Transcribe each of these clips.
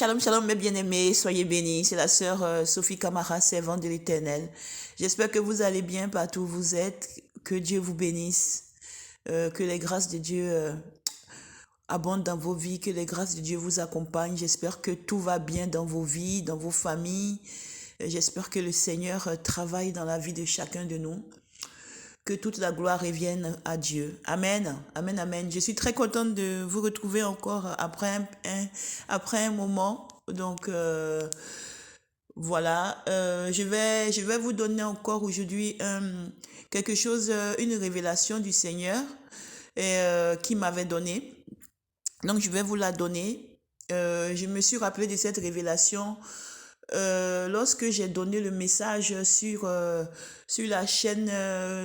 Shalom, shalom, mes bien-aimés, soyez bénis. C'est la sœur Sophie Camara, servante de l'Éternel. J'espère que vous allez bien partout où vous êtes. Que Dieu vous bénisse. Que les grâces de Dieu abondent dans vos vies. Que les grâces de Dieu vous accompagnent. J'espère que tout va bien dans vos vies, dans vos familles. J'espère que le Seigneur travaille dans la vie de chacun de nous. Que toute la gloire revienne à Dieu. Amen. Amen, amen. Je suis très contente de vous retrouver encore après un moment. Donc, voilà. Je vais vous donner encore aujourd'hui quelque chose, une révélation du Seigneur qui m'avait donné. Donc, je vais vous la donner. Je me suis rappelé de cette révélation lorsque j'ai donné le message sur la chaîne,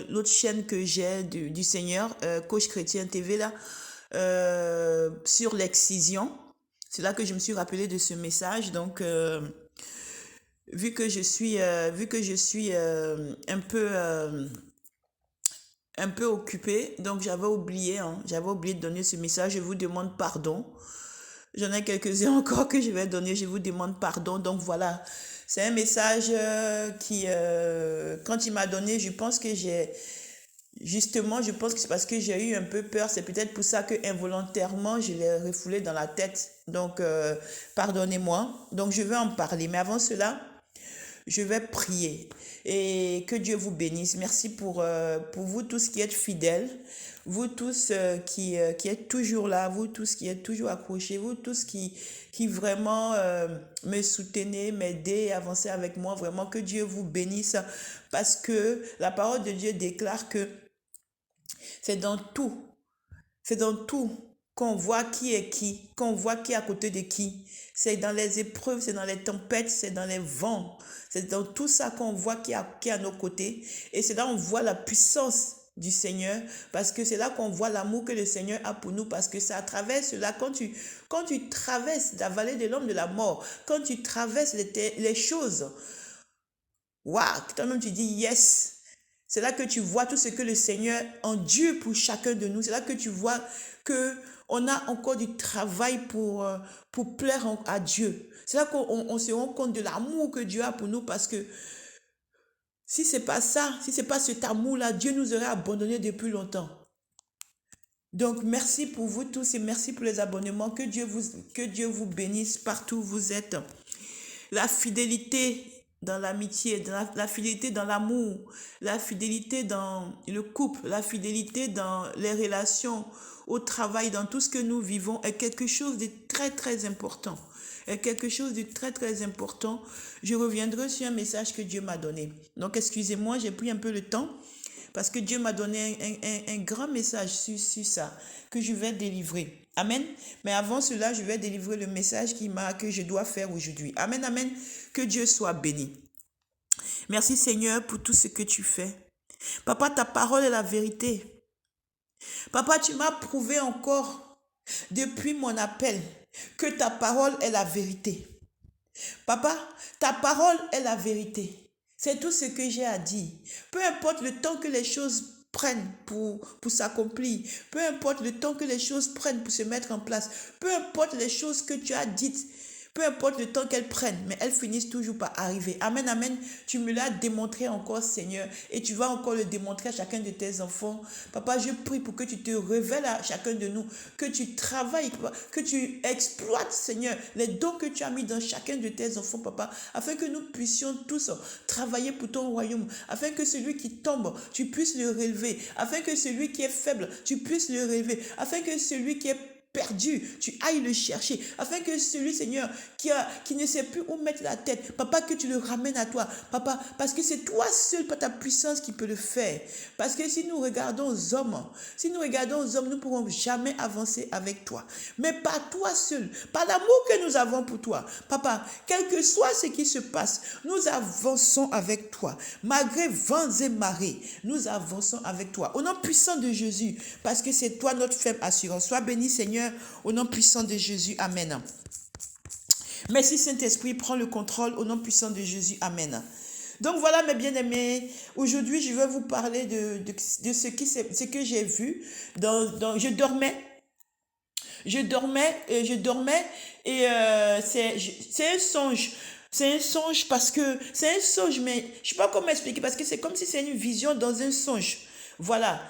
l'autre chaîne que j'ai du Seigneur, Coach Chrétien TV, là, sur l'excision. C'est là que je me suis rappelé de ce message. Donc, vu que je suis un peu occupée, donc j'avais oublié de donner ce message. Je vous demande pardon. J'en ai quelques-uns encore que je vais donner. Je vous demande pardon. Donc voilà, c'est un message quand il m'a donné, je pense que je pense que c'est parce que j'ai eu un peu peur. C'est peut-être pour ça que involontairement, je l'ai refoulé dans la tête. Donc, pardonnez-moi. Donc, je vais en parler. Mais avant cela, je vais prier et que Dieu vous bénisse. Merci pour vous tous qui êtes fidèles, vous tous qui êtes toujours là, vous tous qui êtes toujours accrochés, vous tous qui vraiment me soutenez, m'aidez, avancez avec moi. Vraiment que Dieu vous bénisse parce que la parole de Dieu déclare que c'est dans tout, c'est dans tout qu'on voit qui est qui, qu'on voit qui est à côté de qui. C'est dans les épreuves, c'est dans les tempêtes, c'est dans les vents. C'est dans tout ça qu'on voit qui est à nos côtés. Et c'est là qu'on voit la puissance du Seigneur, parce que c'est là qu'on voit l'amour que le Seigneur a pour nous, parce que c'est à travers cela, quand tu traverses la vallée de l'homme de la mort, quand tu traverses les choses, waouh, toi-même tu dis yes. C'est là que tu vois tout ce que le Seigneur endure pour chacun de nous. C'est là que tu vois que on a encore du travail pour plaire à Dieu. C'est là qu'on se rend compte de l'amour que Dieu a pour nous, parce que si c'est pas ça, si c'est pas cet amour-là, Dieu nous aurait abandonnés depuis longtemps. Donc, merci pour vous tous et merci pour les abonnements. Que Dieu vous bénisse partout où vous êtes. La fidélité dans l'amitié, la fidélité dans l'amour, la fidélité dans le couple, la fidélité dans les relations, au travail, dans tout ce que nous vivons est quelque chose de très très important. Est quelque chose de très très important. Je reviendrai sur un message que Dieu m'a donné. Donc excusez-moi, j'ai pris un peu le temps parce que Dieu m'a donné un grand message sur ça que je vais délivrer. Amen. Mais avant cela, je vais délivrer le message que je dois faire aujourd'hui. Amen, amen. Que Dieu soit béni. Merci Seigneur pour tout ce que tu fais. Papa, ta parole est la vérité. Papa, tu m'as prouvé encore depuis mon appel que ta parole est la vérité. Papa, ta parole est la vérité. C'est tout ce que j'ai à dire. Peu importe le temps que les choses prennent pour s'accomplir, peu importe le temps que les choses prennent pour se mettre en place, peu importe les choses que tu as dites, peu importe le temps qu'elles prennent, mais elles finissent toujours par arriver. Amen, amen. Tu me l'as démontré encore, Seigneur, et tu vas encore le démontrer à chacun de tes enfants. Papa, je prie pour que tu te révèles à chacun de nous, que tu travailles, papa, que tu exploites, Seigneur, les dons que tu as mis dans chacun de tes enfants, papa, afin que nous puissions tous travailler pour ton royaume, afin que celui qui tombe, tu puisses le relever, afin que celui qui est faible, tu puisses le relever, afin que celui qui est perdu, tu ailles le chercher, afin que celui, Seigneur, qui ne sait plus où mettre la tête, papa, que tu le ramènes à toi, papa, parce que c'est toi seul, par ta puissance, qui peut le faire. Parce que si nous regardons aux hommes, nous ne pourrons jamais avancer avec toi. Mais par toi seul, par l'amour que nous avons pour toi, papa, quel que soit ce qui se passe, nous avançons avec toi. Malgré vents et marées, nous avançons avec toi. Au nom puissant de Jésus, parce que c'est toi notre ferme assurance. Sois béni, Seigneur, au nom puissant de Jésus. Amen. Merci Saint-Esprit, prends le contrôle au nom puissant de Jésus. Amen. Donc voilà mes bien-aimés, aujourd'hui je vais vous parler de ce que j'ai vu. Je et c'est un songe. C'est un songe parce que c'est un songe, mais je sais pas comment expliquer parce que c'est comme si c'est une vision dans un songe. Voilà.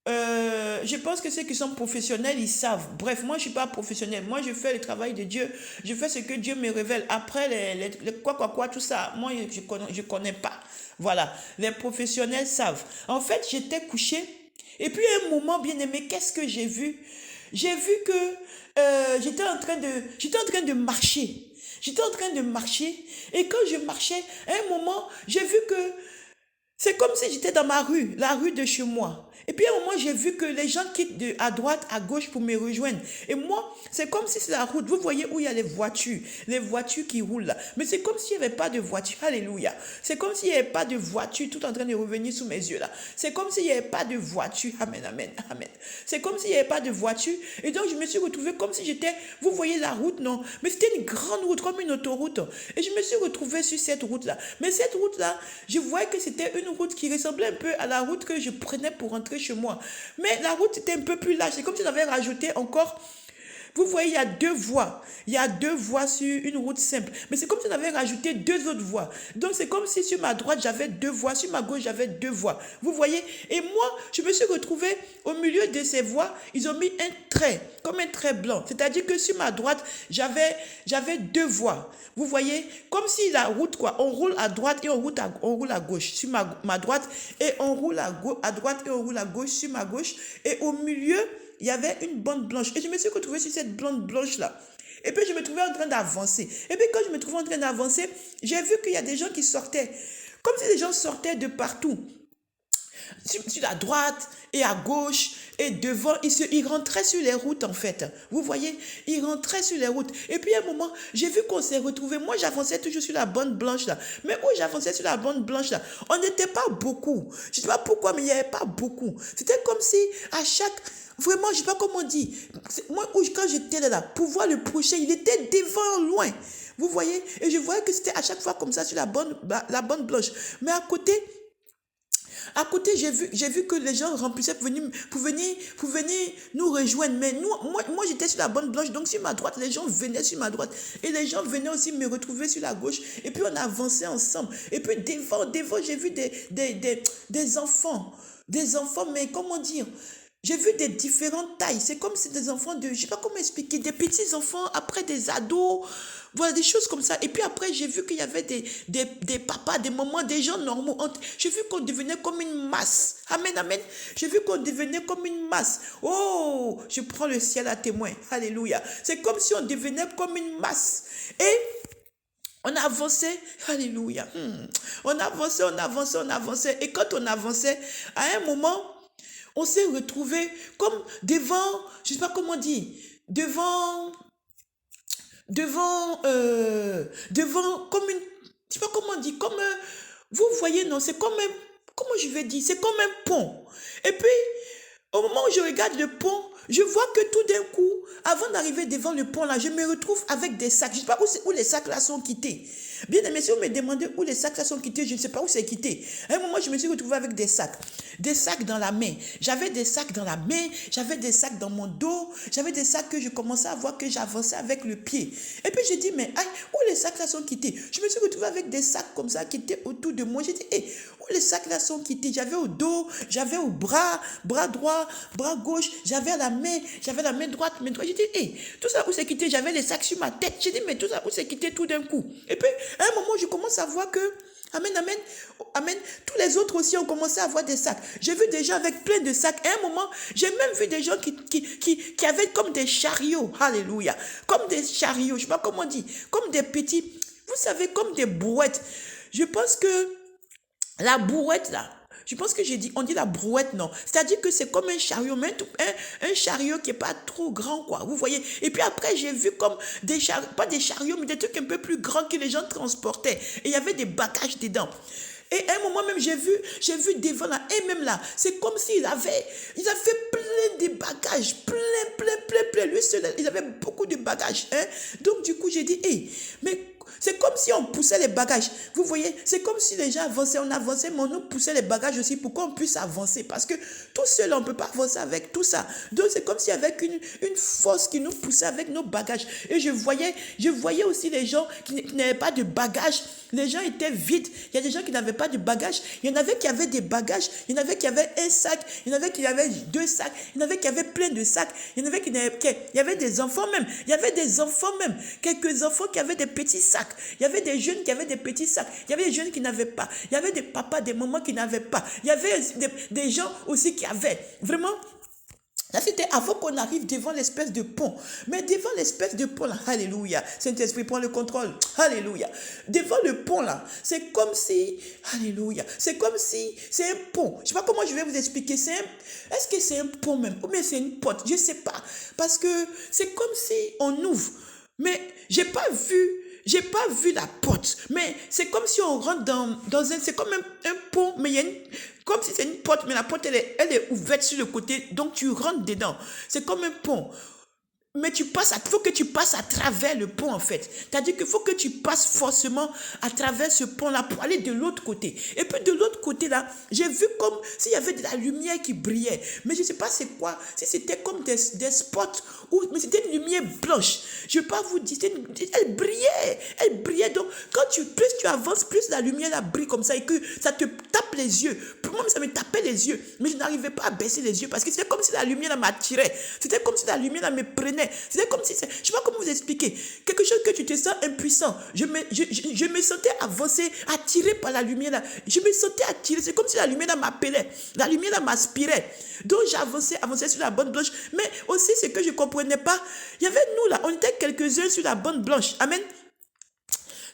Je pense que ceux qui sont professionnels, ils savent. Bref, moi, je suis pas professionnel. Moi, je fais le travail de Dieu. Je fais ce que Dieu me révèle. Après, quoi, tout ça, moi, je connais pas. Voilà. Les professionnels savent. En fait, j'étais couché. Et puis, à un moment, bien aimé, qu'est-ce que j'ai vu? J'ai vu que j'étais en train de marcher. J'étais en train de marcher. Et quand je marchais, à un moment, j'ai vu que c'est comme si j'étais dans ma rue, la rue de chez moi. Et puis à un moment, j'ai vu que les gens quittent à droite, à gauche pour me rejoindre. Et moi, c'est comme si c'est la route. Vous voyez où il y a les voitures qui roulent là. Mais c'est comme s'il n'y avait pas de voiture. Alléluia. C'est comme s'il n'y avait pas de voiture tout en train de revenir sous mes yeux là. C'est comme s'il n'y avait pas de voiture. Amen, amen, amen. C'est comme s'il n'y avait pas de voiture. Et donc, je me suis retrouvée comme si j'étais, vous voyez la route, non? Mais c'était une grande route, comme une autoroute. Et je me suis retrouvée sur cette route là. Mais cette route là, je voyais que c'était une route qui ressemblait un peu à la route que je prenais pour rentrer chez moi. Mais la route était un peu plus large. C'est comme si on avait rajouté encore. Vous voyez, il y a deux voies. Il y a deux voies sur une route simple. Mais c'est comme si on avait rajouté deux autres voies. Donc c'est comme si sur ma droite, j'avais deux voies. Sur ma gauche, j'avais deux voies. Vous voyez? Et moi, je me suis retrouvée au milieu de ces voies. Ils ont mis un trait, comme un trait blanc. C'est-à-dire que sur ma droite, j'avais deux voies. Vous voyez? Comme si la route, quoi, on roule à droite et on roule à gauche sur ma droite. Et on roule à droite et on roule à gauche sur ma gauche. Et au milieu, il y avait une bande blanche. Et je me suis retrouvée sur cette bande blanche-là. Et puis, je me trouvais en train d'avancer. Et puis, quand je me trouvais en train d'avancer, j'ai vu qu'il y a des gens qui sortaient. Comme si les gens sortaient de partout. Sur la droite et à gauche et devant, ils rentraient sur les routes en fait. Vous voyez, ils rentraient sur les routes. Et puis à un moment, j'ai vu qu'on s'est retrouvés. Moi, j'avançais toujours sur la bande blanche là. Mais où j'avançais sur la bande blanche là, on n'était pas beaucoup. Je ne sais pas pourquoi, mais il n'y avait pas beaucoup. C'était comme si à chaque... Vraiment, je ne sais pas comment on dit. Moi, quand j'étais là, pour voir le prochain, il était devant, loin. Vous voyez? Et je voyais que c'était à chaque fois comme ça sur la bande blanche. Mais à côté, j'ai vu que les gens remplissaient pour venir nous rejoindre. Mais moi, j'étais sur la bande blanche, donc sur ma droite, les gens venaient sur ma droite. Et les gens venaient aussi me retrouver sur la gauche. Et puis, on avançait ensemble. Et puis, devant, j'ai vu des enfants. Des enfants, mais comment dire? J'ai vu des différentes tailles. C'est comme si des enfants je ne sais pas comment expliquer, des petits enfants, après des ados, voilà, des choses comme ça. Et puis après, j'ai vu qu'il y avait des papas, des mamans, des gens normaux. J'ai vu qu'on devenait comme une masse. Amen, amen. J'ai vu qu'on devenait comme une masse. Oh, je prends le ciel à témoin. Alléluia. C'est comme si on devenait comme une masse. Et on avançait, alléluia. On avançait. Et quand on avançait, à un moment, on s'est retrouvé comme devant, je ne sais pas comment dire, devant comme une, je ne sais pas comment dire, comme, vous voyez, non, c'est comme un, comment je vais dire, c'est comme un pont. Et puis, au moment où je regarde le pont, je vois que tout d'un coup, avant d'arriver devant le pont là, je me retrouve avec des sacs. Je ne sais pas où les sacs là sont quittés. Bien aimé, si vous me demandez où les sacs là sont quittés, je ne sais pas où c'est quitté. À un moment, je me suis retrouvée avec des sacs dans la main. J'avais des sacs dans la main, j'avais des sacs dans mon dos, j'avais des sacs que je commençais à voir que j'avançais avec le pied. Et puis j'ai dit, mais aïe, où les sacs là sont quittés? Je me suis retrouvée avec des sacs comme ça qui étaient autour de moi. J'ai dit, hey, où les sacs là sont quittés? J'avais au dos, j'avais au bras droit, bras gauche, j'avais la main droite, main droite. J'ai dit, hey, tout ça où c'est quitté? J'avais les sacs sur ma tête. J'ai dit, mais tout ça où c'est quitté tout d'un coup? Et puis, à un moment, je commence à voir que, amen, amen, amen, tous les autres aussi ont commencé à avoir des sacs. J'ai vu des gens avec plein de sacs. À un moment, j'ai même vu des gens qui avaient comme des chariots. Alléluia. Comme des chariots, je ne sais pas comment on dit. Comme des petits, vous savez, comme des brouettes. Je pense que la brouette là, je pense que on dit la brouette, non. C'est-à-dire que c'est comme un chariot, mais un chariot qui n'est pas trop grand, quoi. Vous voyez? Et puis après, j'ai vu comme des chariots, pas des chariots, mais des trucs un peu plus grands que les gens transportaient. Et il y avait des bagages dedans. Et à un moment même, j'ai vu devant là, et même là, c'est comme s'il avait plein de bagages, plein. Lui seul, il avait beaucoup de bagages. Hein? Donc du coup, j'ai dit, hey, mais C'est comme si on poussait les bagages. Vous voyez, c'est comme si les gens avançaient, on avançait, mais on nous poussait les bagages aussi pour qu'on puisse avancer. Parce que tout seul, on ne peut pas avancer avec tout ça. Donc, c'est comme s'il y avait une force qui nous poussait avec nos bagages. Et je voyais aussi les gens qui n'avaient pas de bagages. Les gens étaient vides. Il y a des gens qui n'avaient pas de bagages. Il y en avait qui avaient des bagages. Il y en avait qui avaient un sac. Il y en avait qui avaient 2 sacs. Il y en avait qui avaient plein de sacs. Il y en avait il y avait des enfants même. Il y avait des enfants même. Quelques enfants qui avaient des petits sacs. Il y avait des jeunes qui avaient des petits sacs. Il y avait des jeunes qui n'avaient pas. Il y avait des papas, des mamans qui n'avaient pas. Il y avait des gens aussi qui avaient. Vraiment. Là, c'était avant qu'on arrive devant l'espèce de pont. Mais devant l'espèce de pont, là, alléluia, Saint-Esprit prend le contrôle, alléluia. Devant le pont, là, c'est comme si, alléluia, c'est comme si, c'est un pont. Je ne sais pas comment je vais vous expliquer. Est-ce que c'est un pont même? Ou bien c'est une porte? Je ne sais pas. Parce que c'est comme si on ouvre. Mais j'ai pas vu la porte, mais c'est comme si on rentre dans un, c'est comme un pont, mais il y a comme si c'est une porte, mais la porte, elle est ouverte sur le côté, donc tu rentres dedans. C'est comme un pont. Mais il faut que tu passes à travers le pont en fait. C'est-à-dire qu'il faut que tu passes forcément à travers ce pont-là pour aller de l'autre côté. Et puis de l'autre côté là, j'ai vu comme s'il y avait de la lumière qui brillait. Mais je ne sais pas c'est quoi. Si c'était comme des spots, mais c'était une lumière blanche. Je ne vais pas vous dire, elle brillait. Elle brillait. Donc plus tu avances, plus la lumière là brille comme ça et que ça te tape les yeux. Pour moi, ça me tapait les yeux. Mais je n'arrivais pas à baisser les yeux parce que c'était comme si la lumière là m'attirait. C'était comme si la lumière là me prenait. C'était comme si, je ne sais pas comment vous expliquer, quelque chose que tu te sens impuissant. Je me sentais avancer, attiré par la lumière là. Je me sentais attiré, c'est comme si la lumière là m'appelait, la lumière là m'aspirait. Donc j'avançais sur la bande blanche. Mais aussi ce que je ne comprenais pas, il y avait nous là, on était quelques-uns sur la bande blanche. Amen.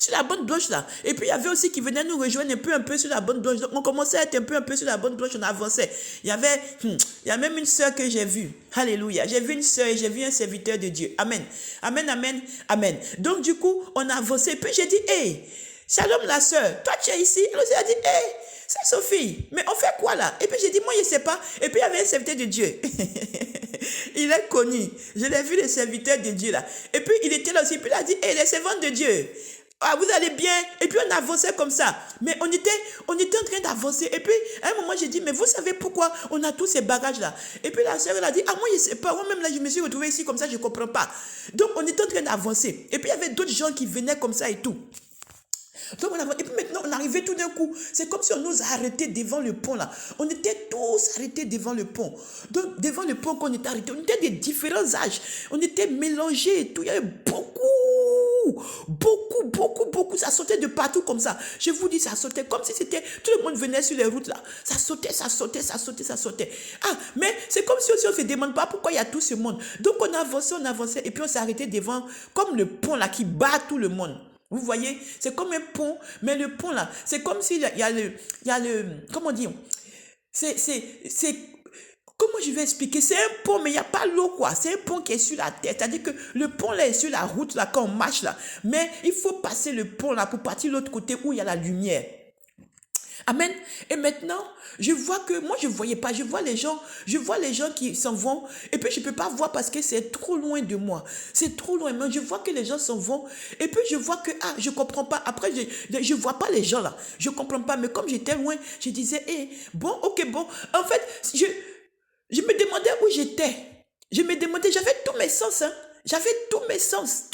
Sur la bande blanche là. Et puis il y avait aussi qui venaient nous rejoindre un peu sur la bande blanche. Donc on commençait à être un peu sur la bande blanche, on avançait. Il y a même une sœur que j'ai vue. Alléluia. J'ai vu une sœur et j'ai vu un serviteur de Dieu. Amen. Amen, amen, amen. Donc du coup, on a avancé. Et puis j'ai dit, hey, shalom la sœur, toi tu es ici. Elle a dit, hey, c'est Sophie, mais on fait quoi là? Et puis j'ai dit, moi je ne sais pas. Et puis il y avait un serviteur de Dieu. Il est connu. Je l'ai vu, le serviteur de Dieu là. Et puis il était là aussi. Puis il a dit, hey, les servants de Dieu. Ah, vous allez bien? Et puis on avançait comme ça. Mais on était en train d'avancer. Et puis à un moment, j'ai dit, mais vous savez pourquoi on a tous ces bagages-là? Et puis la sœur, elle a dit, ah, moi, je ne sais pas. Moi-même, là, je me suis retrouvée ici comme ça, je ne comprends pas. Donc on était en train d'avancer. Et puis il y avait d'autres gens qui venaient comme ça et tout. Donc et puis maintenant, on arrivait tout d'un coup. C'est comme si on nous arrêtait devant le pont là. On était tous arrêtés devant le pont. Donc devant le pont qu'on était arrêtés, on était de différents âges. On était mélangés et tout. Il y avait beaucoup. Ça sautait de partout comme ça. Je vous dis, ça sautait comme si c'était... Tout le monde venait sur les routes là. Ça sautait. Ah, mais c'est comme si aussi on ne se demande pas pourquoi il y a tout ce monde. Donc on avançait et puis on s'est arrêté devant comme le pont là qui bat tout le monde. Vous voyez, c'est comme un pont, mais le pont là, c'est comme s'il y a le, comment dire, comment je vais expliquer? C'est un pont, mais il n'y a pas l'eau, quoi. C'est un pont qui est sur la terre. C'est-à-dire que le pont là est sur la route, là, quand on marche, là. Mais il faut passer le pont, là, pour partir de l'autre côté où il y a la lumière. Amen. Et maintenant, je vois que, moi, je ne voyais pas. Je vois les gens qui s'en vont. Et puis, je ne peux pas voir parce que c'est trop loin de moi. C'est trop loin. Mais je vois que les gens s'en vont. Et puis, je vois que, je ne comprends pas. Après, je ne vois pas les gens là. Je ne comprends pas. Mais comme j'étais loin, je disais, bon, ok, bon. En fait, je me demandais où j'étais. J'avais tous mes sens. Hein. J'avais tous mes sens.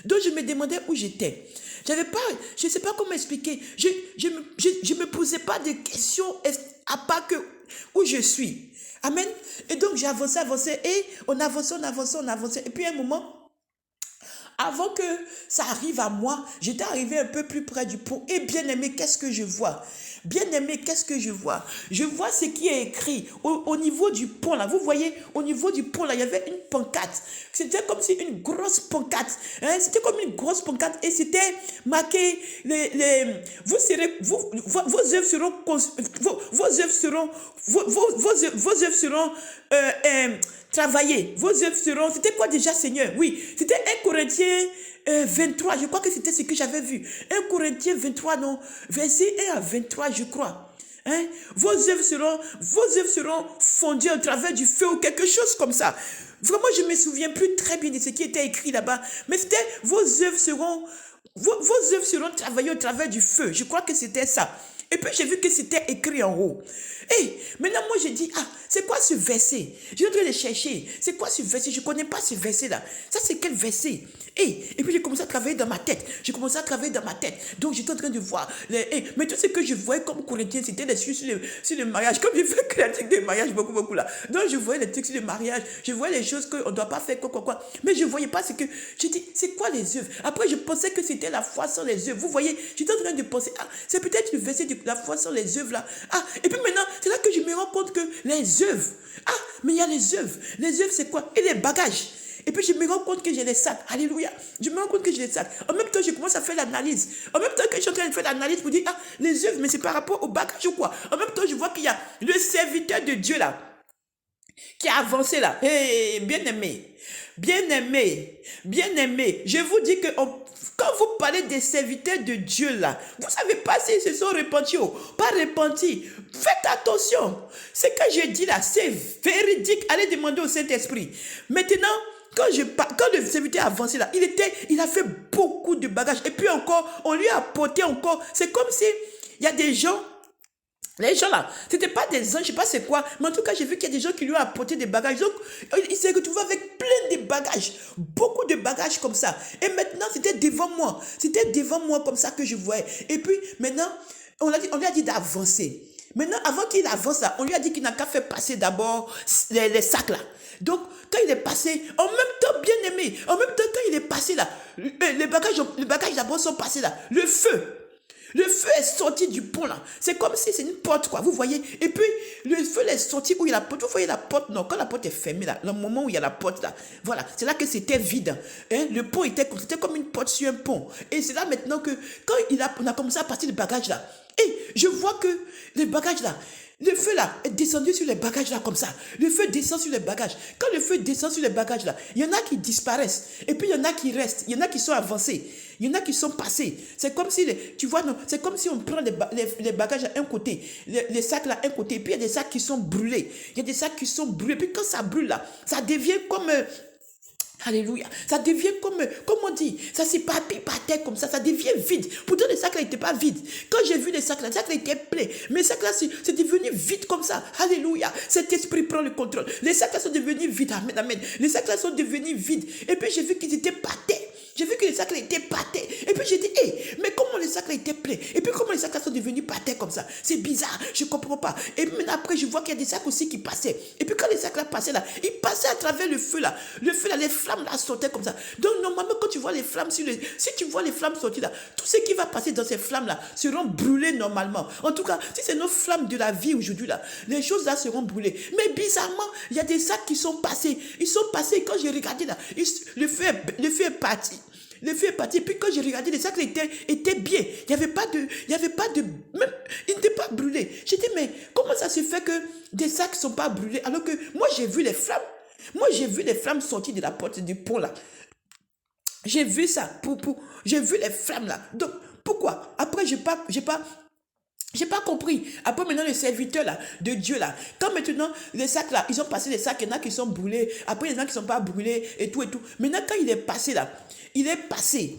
Donc, je me demandais où j'étais. Je ne sais pas comment expliquer. Je me posais pas de questions à part que où je suis. Amen. Et donc, j'ai avancé. Et on avançait. Et puis, à un moment, avant que ça arrive à moi, j'étais arrivé un peu plus près du pont. Et bien aimé, qu'est-ce que je vois? Bien-aimé, qu'est-ce que je vois? Je vois ce qui est écrit au niveau du pont là. Vous voyez, au niveau du pont là, il y avait une pancarte. C'était comme si une grosse pancarte. Hein? C'était comme une grosse pancarte et c'était marqué vos œuvres seront travaillées. Vos œuvres seront. C'était quoi déjà, Seigneur? Oui, c'était 1 Corinthiens 23, je crois que c'était ce que j'avais vu. 1 Corinthiens 23, non, verset 1 à 23, je crois. Hein? Vos œuvres seront fondues au travers du feu ou quelque chose comme ça. Vraiment, je ne me souviens plus très bien de ce qui était écrit là-bas. Mais c'était vos œuvres seront, vos œuvres seront travaillées au travers du feu. Je crois que c'était ça. Et puis j'ai vu que c'était écrit en haut. Et maintenant, moi, je dis, ah, c'est quoi ce verset? Je suis en train de chercher. C'est quoi ce verset? Je ne connais pas ce verset-là. Ça, c'est quel verset? Et puis j'ai commencé à travailler dans ma tête. J'ai commencé à travailler dans ma tête. Donc j'étais en train de voir. Mais tout ce que je voyais comme Corinthiens, c'était des trucs sur le mariage. Comme je fais que la truc de mariage beaucoup, beaucoup là. Donc je voyais les trucs sur le mariage. Je voyais les choses qu'on ne doit pas faire, quoi. Mais je ne voyais pas ce que. Je dis, c'est quoi les œuvres? Après, je pensais que c'était la foi sans les œuvres. Vous voyez, j'étais en train de penser, ah, c'est peut-être le verset de la foi sans les œuvres là. Ah, et puis maintenant, c'est là que je me rends compte que les œuvres. Ah, mais il y a les œuvres. Les œuvres, c'est quoi? Et les bagages. Et puis je me rends compte que j'ai les sacs. Alléluia. Je me rends compte que j'ai les sacs. En même temps, je commence à faire l'analyse. En même temps que je suis en train de faire l'analyse pour dire, ah, les œuvres, mais c'est par rapport au bagage ou quoi? En même temps, je vois qu'il y a le serviteur de Dieu là, qui a avancé là. Hey, bien aimé. Bien aimé. Bien aimé. Je vous dis que quand vous parlez des serviteurs de Dieu là, vous ne savez pas s'ils se sont repentis ou pas repentis. Faites attention. Ce que je dis là, c'est véridique. Allez demander au Saint-Esprit. Maintenant, quand le serviteur a avancé là, il a fait beaucoup de bagages. Et puis encore, on lui a apporté encore. C'est comme si il y a des gens. Les gens là, ce n'étaient pas des anges, je ne sais pas c'est quoi, mais en tout cas, j'ai vu qu'il y a des gens qui lui ont apporté des bagages. Donc, il s'est retrouvé avec plein de bagages, beaucoup de bagages comme ça. Et maintenant, c'était devant moi comme ça que je voyais. Et puis, maintenant, on lui a dit d'avancer. Maintenant, avant qu'il avance là, on lui a dit qu'il n'a qu'à faire passer d'abord les sacs là. Donc, quand il est passé, en même temps, bien aimé, en même temps, quand il est passé là, les bagages d'abord sont passés là. Le feu est sorti du pont là. C'est comme si c'est une porte quoi, vous voyez. Et puis, le feu est sorti où il y a la porte. Vous voyez la porte, non, quand la porte est fermée là, le moment où il y a la porte là, voilà, c'est là que c'était vide. Hein? Le pont c'était comme une porte sur un pont. Et c'est là maintenant que, quand on a commencé à passer le bagage là, et je vois que les bagages là, le feu là est descendu sur les bagages là comme ça. Le feu descend sur les bagages. Quand le feu descend sur les bagages là, il y en a qui disparaissent. Et puis il y en a qui restent. Il y en a qui sont avancés. Il y en a qui sont passés. C'est comme si, tu vois, non, c'est comme si on prend les bagages à un côté, les sacs là à un côté. Et puis il y a des sacs qui sont brûlés. Il y a des sacs qui sont brûlés. Et puis quand ça brûle là, ça devient comme... Alléluia. Ça devient comme on dit, ça s'éparpille par terre comme ça devient vide. Pourtant, les sacs là n'étaient pas vides. Quand j'ai vu les sacs là étaient pleins. Mais les sacs là, c'est devenu vide comme ça. Alléluia. Cet esprit prend le contrôle. Les sacs là sont devenus vides. Amen, amen. Les sacs là sont devenus vides. Et puis, j'ai vu qu'ils étaient par terre. J'ai vu que les sacs là étaient par terre. Et puis, j'ai dit, hé, mais comment les sacs là étaient pleins? Et puis, comment les sacs là sont devenus par terre comme ça? C'est bizarre. Je ne comprends pas. Et maintenant, après, je vois qu'il y a des sacs aussi qui passaient. Et puis, quand les sacs là passaient là, ils passaient à travers le feu là. Le feu là, les flammes là sautaient comme ça. Donc, normalement, quand tu vois les flammes si tu vois les flammes sortir là, tout ce qui va passer dans ces flammes là seront brûlés normalement. En tout cas, si c'est nos flammes de la vie aujourd'hui là, les choses là seront brûlées. Mais bizarrement, il y a des sacs qui sont passés. Ils sont passés. Quand j'ai regardé là, le feu est parti. Le feu est parti. Et puis quand j'ai regardé, les sacs étaient bien. Il n'y avait pas de, même, ils n'étaient pas brûlés. J'ai dit, mais comment ça se fait que des sacs ne sont pas brûlés alors que moi j'ai vu les flammes. Moi j'ai vu les flammes sortir de la porte du pont là. J'ai vu ça. J'ai vu les flammes là. Donc pourquoi? Après j'ai pas compris. Après, maintenant, les serviteurs là, de Dieu là, quand maintenant, les sacs là, ils ont passé les sacs, il y en a qui sont brûlés, après, il y en a qui ne sont pas brûlés, et tout, et tout. Maintenant, quand il est passé là, il est passé,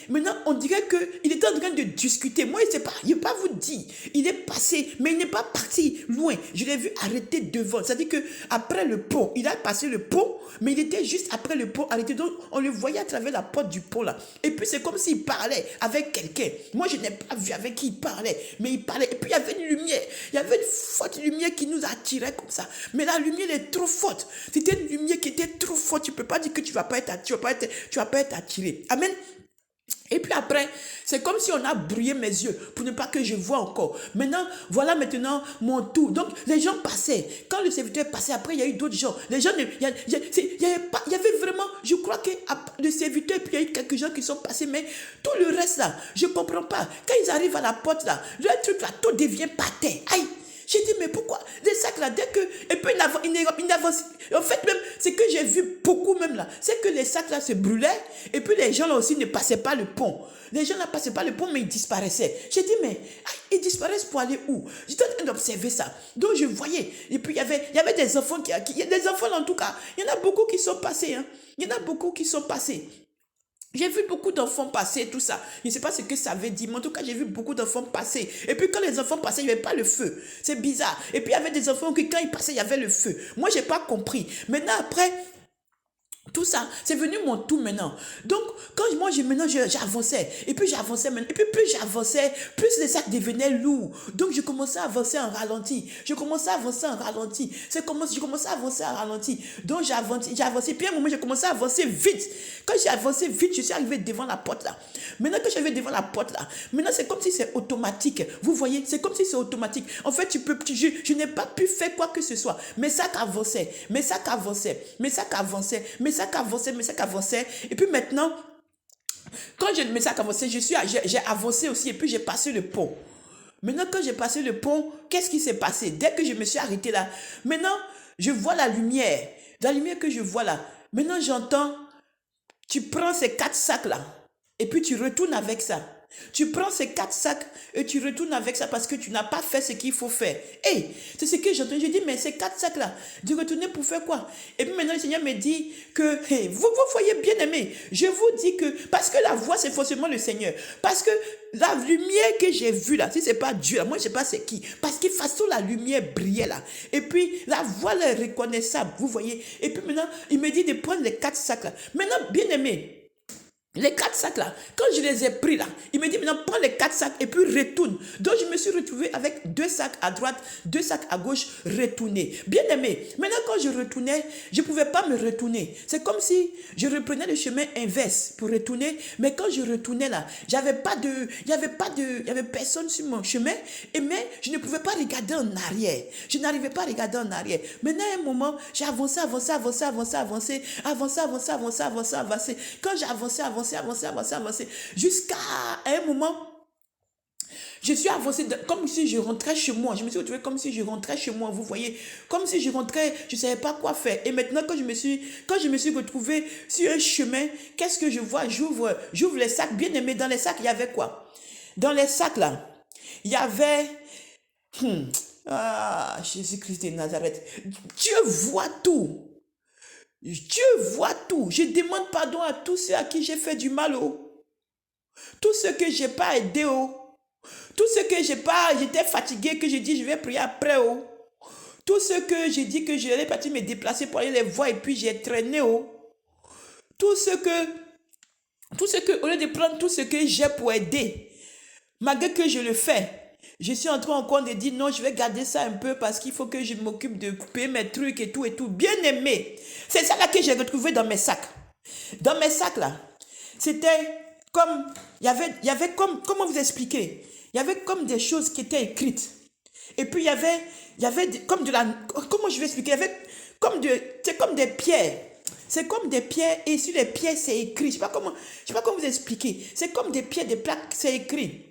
maintenant, on dirait qu'il était en train de discuter. Moi, je ne sais pas, je ne vais pas vous dire. Il est passé, mais il n'est pas parti loin. Je l'ai vu arrêter devant. C'est-à-dire qu'après le pont, il a passé le pont, mais il était juste après le pont arrêté. Donc, on le voyait à travers la porte du pont là. Et puis, c'est comme s'il parlait avec quelqu'un. Moi, je n'ai pas vu avec qui il parlait, mais il parlait. Et puis, il y avait une lumière. Il y avait une forte lumière qui nous attirait comme ça. Mais la lumière est trop forte. C'était une lumière qui était trop forte. Tu ne peux pas dire que tu ne vas pas être attiré. Amen. Et puis après, c'est comme si on a brouillé mes yeux pour ne pas que je vois encore. Voilà maintenant mon tour. Donc, les gens passaient. Quand le serviteur passait, après, il y a eu d'autres gens. Les gens, il y avait vraiment, je crois que le serviteur, puis il y a eu quelques gens qui sont passés, mais tout le reste là, je ne comprends pas. Quand ils arrivent à la porte là, le truc là, tout devient par terre. Aïe! J'ai dit, mais pourquoi les sacs là, dès que... Et puis il avance. En fait, même, ce que j'ai vu beaucoup même là, c'est que les sacs là se brûlaient, et puis les gens là aussi ne passaient pas le pont. Les gens là passaient pas le pont, mais ils disparaissaient. J'ai dit, mais ils disparaissent pour aller où? J'étais en train d'observer ça. Donc je voyais. Et puis il y avait des enfants il y a des enfants en tout cas. Il y en a beaucoup qui sont passés. Hein. Il y en a beaucoup qui sont passés. J'ai vu beaucoup d'enfants passer, tout ça. Je ne sais pas ce que ça veut dire, mais en tout cas, j'ai vu beaucoup d'enfants passer. Et puis, quand les enfants passaient, il n'y avait pas le feu. C'est bizarre. Et puis, il y avait des enfants qui, quand ils passaient, il y avait le feu. Moi, je n'ai pas compris. Maintenant, après, tout ça, c'est venu mon tout maintenant. Donc, quand moi, maintenant, j'avançais. Et puis, j'avançais maintenant. Et puis, plus j'avançais, plus les sacs devenaient lourds. Donc, je commençais à avancer en ralenti. Je commençais à avancer en ralenti. Je commençais à avancer en ralenti. Donc, j'ai avancé. Puis, à un moment, j'ai commencé à avancer vite. Quand j'ai avancé vite, je suis arrivé devant la porte là. Maintenant que je suis arrivé devant la porte là, maintenant, c'est comme si c'est automatique. Vous voyez, c'est comme si c'est automatique. En fait, je n'ai pas pu faire quoi que ce soit. Mes sacs avançaient. Mes sacs avançaient. Mes sacs avançaient. Mes sacs avançaient. Mes sacs avançaient. Et puis maintenant, quand mes sacs avançaient, j'ai avancé aussi. Et puis, j'ai passé le pont. Maintenant, quand j'ai passé le pont, qu'est-ce qui s'est passé? Dès que je me suis arrêté là, maintenant, je vois la lumière. La lumière que je vois là, maintenant, j'entends, tu prends ces 4 sacs là, et puis tu retournes avec ça. Tu prends ces 4 sacs et tu retournes avec ça parce que tu n'as pas fait ce qu'il faut faire. Hey, c'est ce que j'entends. Je dis, mais ces 4 sacs-là, tu retournes pour faire quoi? Et puis maintenant, le Seigneur me dit que, hey, vous voyez bien aimé, je vous dis que, parce que la voix, c'est forcément le Seigneur. Parce que la lumière que j'ai vue là, si ce n'est pas Dieu, là, moi je ne sais pas c'est qui. Parce que façon la lumière brillait là. Et puis la voix là, est reconnaissable, vous voyez. Et puis maintenant, il me dit de prendre les 4 sacs là. Maintenant, bien aimé, les 4 sacs là, quand je les ai pris là, il me dit maintenant prends les 4 sacs et puis retourne. Donc je me suis retrouvé avec 2 sacs à droite, 2 sacs à gauche, retourner. Bien aimé, maintenant quand je retournais, je ne pouvais pas me retourner. C'est comme si je reprenais le chemin inverse pour retourner, mais quand je retournais là, il y avait personne sur mon chemin, mais je ne pouvais pas regarder en arrière. Je n'arrivais pas à regarder en arrière. Maintenant à un moment, j'ai avancé. Quand j'ai avancé, jusqu'à un moment, je suis avancé comme si je rentrais chez moi. Je me suis retrouvée comme si je rentrais chez moi, vous voyez. Comme si je rentrais, je ne savais pas quoi faire. Et maintenant, quand je me suis retrouvée sur un chemin, qu'est-ce que je vois? J'ouvre les sacs. Bien aimé, dans les sacs, il y avait quoi? Dans les sacs, là, il y avait... Jésus-Christ de Nazareth. Dieu voit tout. Dieu voit tout. Je demande pardon à tous ceux à qui j'ai fait du mal. Tous ceux que je n'ai pas aidé. Tous ceux que j'étais fatigué, que j'ai dit je vais prier après. Tous ceux que j'ai dit que j'allais partir me déplacer pour aller les voir et puis j'ai traîné. Tous ceux que, au lieu de prendre tout ce que j'ai pour aider, malgré que je le fais, je suis en train encore de dire non, je vais garder ça un peu parce qu'il faut que je m'occupe de payer mes trucs et tout et tout. Bien aimé. C'est ça là que j'ai retrouvé dans mes sacs. Dans mes sacs là, c'était comme, il y avait comme, comment vous expliquer? Il y avait comme des choses qui étaient écrites. Et puis il y avait comme de la, comment je vais expliquer? Il y avait c'est comme des pierres. C'est comme des pierres et sur les pierres c'est écrit. Je ne sais pas comment vous expliquer. C'est comme des pierres, des plaques, c'est écrit.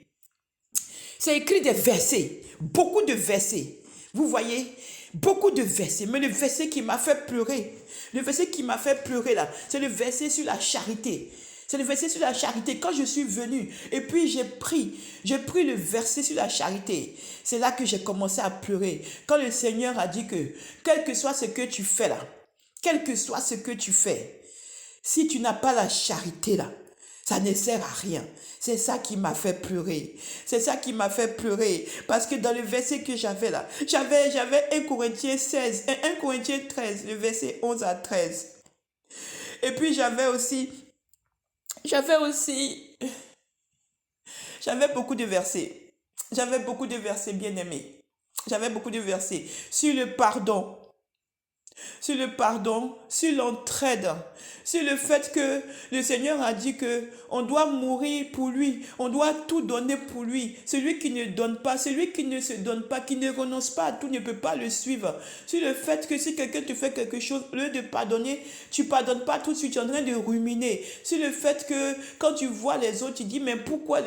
C'est écrit des versets, beaucoup de versets. Vous voyez, beaucoup de versets. Mais le verset qui m'a fait pleurer, là, c'est le verset sur la charité. C'est le verset sur la charité. Quand je suis venu et puis j'ai pris le verset sur la charité. C'est là que j'ai commencé à pleurer. Quand le Seigneur a dit que, quel que soit ce que tu fais là, quel que soit ce que tu fais, si tu n'as pas la charité là, ça ne sert à rien. C'est ça qui m'a fait pleurer. C'est ça qui m'a fait pleurer. Parce que dans le verset que j'avais là, j'avais 1 Corinthiens 13, le verset 11 à 13. Et puis j'avais beaucoup de versets. J'avais beaucoup de versets bien aimés. J'avais beaucoup de versets sur le pardon. sur le pardon, sur l'entraide, sur le fait que le Seigneur a dit que on doit mourir pour lui, on doit tout donner pour lui. Celui qui ne donne pas, celui qui ne se donne pas, qui ne renonce pas à tout ne peut pas le suivre. Sur le fait que si quelqu'un te fait quelque chose, au lieu de pardonner, tu pardonnes pas tout de suite, tu es en train de ruminer. Sur le fait que quand tu vois les autres, tu dis mais pourquoi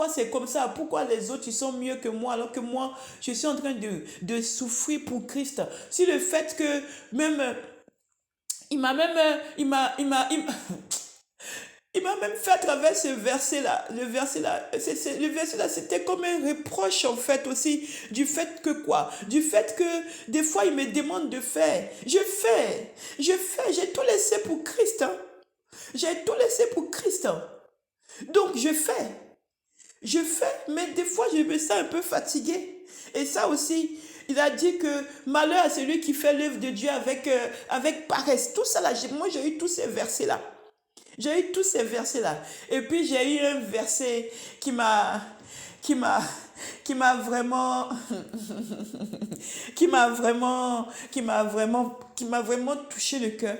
c'est comme ça, pourquoi les autres ils sont mieux que moi alors que moi je suis en train de souffrir pour Christ. Sur le fait que même il m'a même il m'a même fait à travers ce verset-là. Le verset-là, c'était comme un reproche en fait aussi du fait que quoi? Du fait que des fois il me demande de faire. J'ai tout laissé pour Christ. Hein. J'ai tout laissé pour Christ. Hein. Donc je fais, mais des fois je me sens un peu fatigué. Et ça aussi, il a dit que malheur à celui qui fait l'œuvre de Dieu avec paresse. Tout ça là, moi j'ai eu tous ces versets-là. J'ai eu tous ces versets-là. Et puis j'ai eu un verset qui m'a, qui m'a, qui m'a vraiment touché le cœur.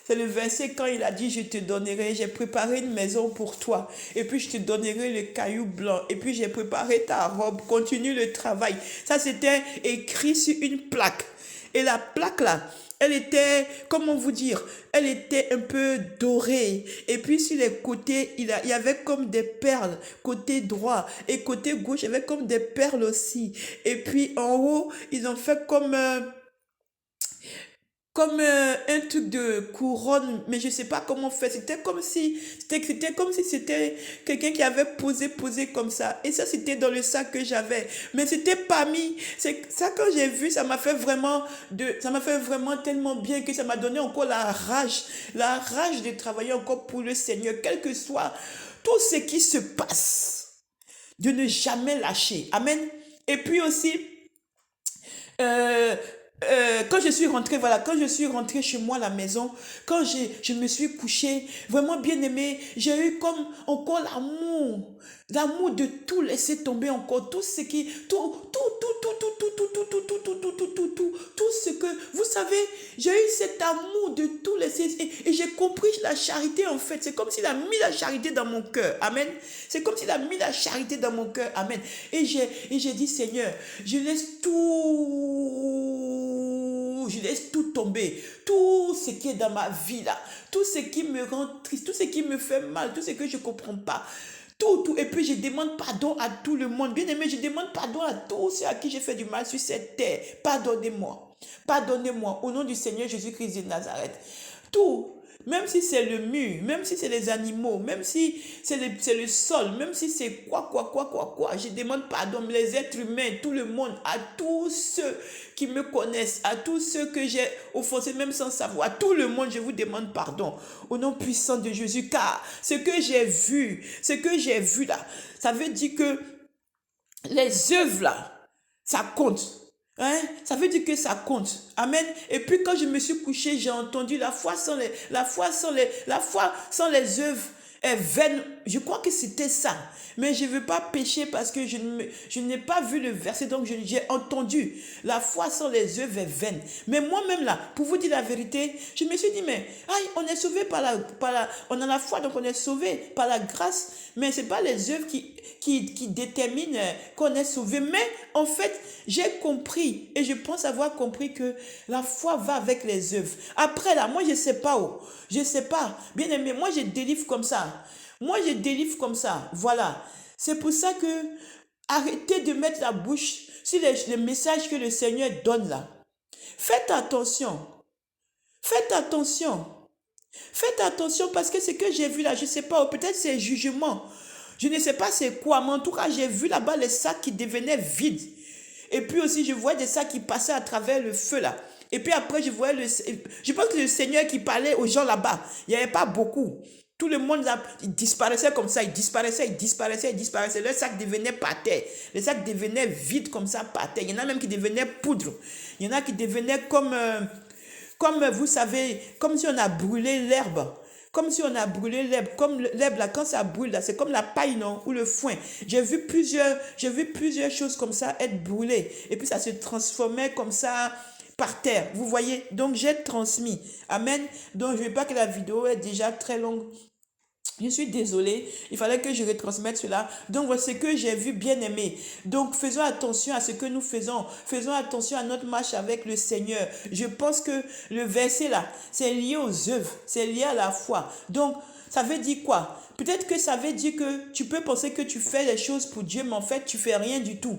C'est le verset quand il a dit, je te donnerai, j'ai préparé une maison pour toi. Et puis je te donnerai le caillou blanc. Et puis j'ai préparé ta robe, continue le travail. Ça, c'était écrit sur une plaque. Et la plaque là, elle était, comment vous dire, elle était un peu dorée. Et puis sur les côtés, il y avait comme des perles, côté droit. Et côté gauche, il y avait comme des perles aussi. Et puis en haut, ils ont fait comme un truc de couronne, mais je sais pas comment faire. C'était comme si c'était quelqu'un qui avait posé comme ça. Et ça, c'était dans le sac que j'avais. Mais c'était pas mis. C'est ça, quand j'ai vu, ça m'a fait vraiment tellement bien que ça m'a donné encore la rage de travailler encore pour le Seigneur, quel que soit tout ce qui se passe, de ne jamais lâcher. Amen. Et puis aussi, euh, quand je suis rentrée, voilà, quand je suis rentrée chez moi à la maison, quand je me suis couchée, vraiment bien aimée, j'ai eu comme encore l'amour de tout laisser tomber encore, tout ce qui, tout ce que, vous savez, j'ai eu cet amour de tout laisser, et j'ai compris la charité en fait, c'est comme s'il a mis la charité dans mon cœur, amen, c'est comme s'il a mis la charité dans mon cœur, amen, et j'ai dit Seigneur, je laisse tout tomber, tout ce qui est dans ma vie là, tout ce qui me rend triste, tout ce qui me fait mal, tout ce que je ne comprends pas, tout, et puis je demande pardon à tout le monde, bien aimé, je demande pardon à tous ceux à qui j'ai fait du mal sur cette terre, pardonnez-moi, au nom du Seigneur Jésus-Christ de Nazareth, tout, même si c'est le mur, même si c'est les animaux, même si c'est le sol, même si c'est quoi, je demande pardon, les êtres humains, tout le monde, à tous ceux qui me connaissent, à tous ceux que j'ai offensés, même sans savoir, à tout le monde, je vous demande pardon, au nom puissant de Jésus, car ce que j'ai vu là, ça veut dire que les œuvres là, ça compte. Hein? Ça veut dire que ça compte. Amen. Et puis quand je me suis couché, j'ai entendu la foi sans les œuvres est vaine. Je crois que c'était ça. Mais je ne veux pas pécher parce que je n'ai pas vu le verset, donc j'ai entendu. La foi sans les œuvres est vaine. Mais moi-même là, pour vous dire la vérité, je me suis dit, mais aïe, on est sauvé on a la foi, donc on est sauvé par la grâce. Mais ce n'est pas les œuvres qui déterminent qu'on est sauvé. Mais en fait, j'ai compris et je pense avoir compris que la foi va avec les œuvres. Après là, moi je ne sais pas où. Je ne sais pas. Bien aimé, moi je délivre comme ça. Voilà. C'est pour ça que arrêtez de mettre la bouche sur les messages que le Seigneur donne là. Faites attention. Faites attention. Faites attention parce que ce que j'ai vu là, je ne sais pas, peut-être c'est jugement. Je ne sais pas c'est quoi, mais en tout cas, j'ai vu là-bas les sacs qui devenaient vides. Et puis aussi, je voyais des sacs qui passaient à travers le feu là. Et puis après, je pense que le Seigneur qui parlait aux gens là-bas, il n'y avait pas beaucoup. Tout le monde là, il disparaissait comme ça, il disparaissait. Le sac devenait par terre. Le sac devenait vide comme ça par terre. Il y en a même qui devenaient poudre. Il y en a qui devenaient comme vous savez, comme si on a brûlé l'herbe. Comme si on a brûlé l'herbe. Comme l'herbe, là, quand ça brûle, là, c'est comme la paille, non? Ou le foin. J'ai vu plusieurs choses comme ça être brûlées. Et puis ça se transformait comme ça. par terre. Vous voyez? Donc, j'ai transmis. Amen. Donc, je ne veux pas que la vidéo est déjà très longue. Je suis désolée, il fallait que je retransmette cela. Donc, voici ce que j'ai vu, bien aimé. Donc, faisons attention à ce que nous faisons. Faisons attention à notre marche avec le Seigneur. Je pense que le verset là, c'est lié aux œuvres, c'est lié à la foi. Donc, ça veut dire quoi? Peut-être que ça veut dire que tu peux penser que tu fais les choses pour Dieu, mais en fait, tu fais rien du tout.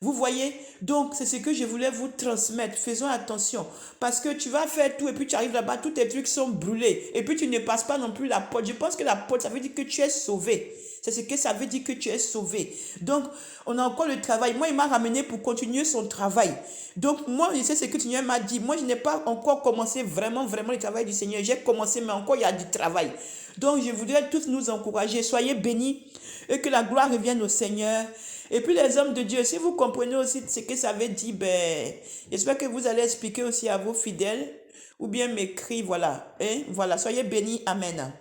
Vous voyez? Donc, c'est ce que je voulais vous transmettre. Faisons attention. Parce que tu vas faire tout et puis tu arrives là-bas, tous tes trucs sont brûlés. Et puis tu ne passes pas non plus la porte. Je pense que la porte, ça veut dire que tu es sauvé. C'est ce que ça veut dire que tu es sauvé. Donc, on a encore le travail. Moi, il m'a ramené pour continuer son travail. Donc, moi, je sais ce que le Seigneur m'a dit. Moi, je n'ai pas encore commencé vraiment le travail du Seigneur. J'ai commencé, mais encore, il y a du travail. Donc, je voudrais tous nous encourager. Soyez bénis et que la gloire revienne au Seigneur. Et puis les hommes de Dieu, si vous comprenez aussi ce que ça veut dire, ben, j'espère que vous allez expliquer aussi à vos fidèles ou bien m'écrire, voilà. Et voilà, soyez bénis, amen.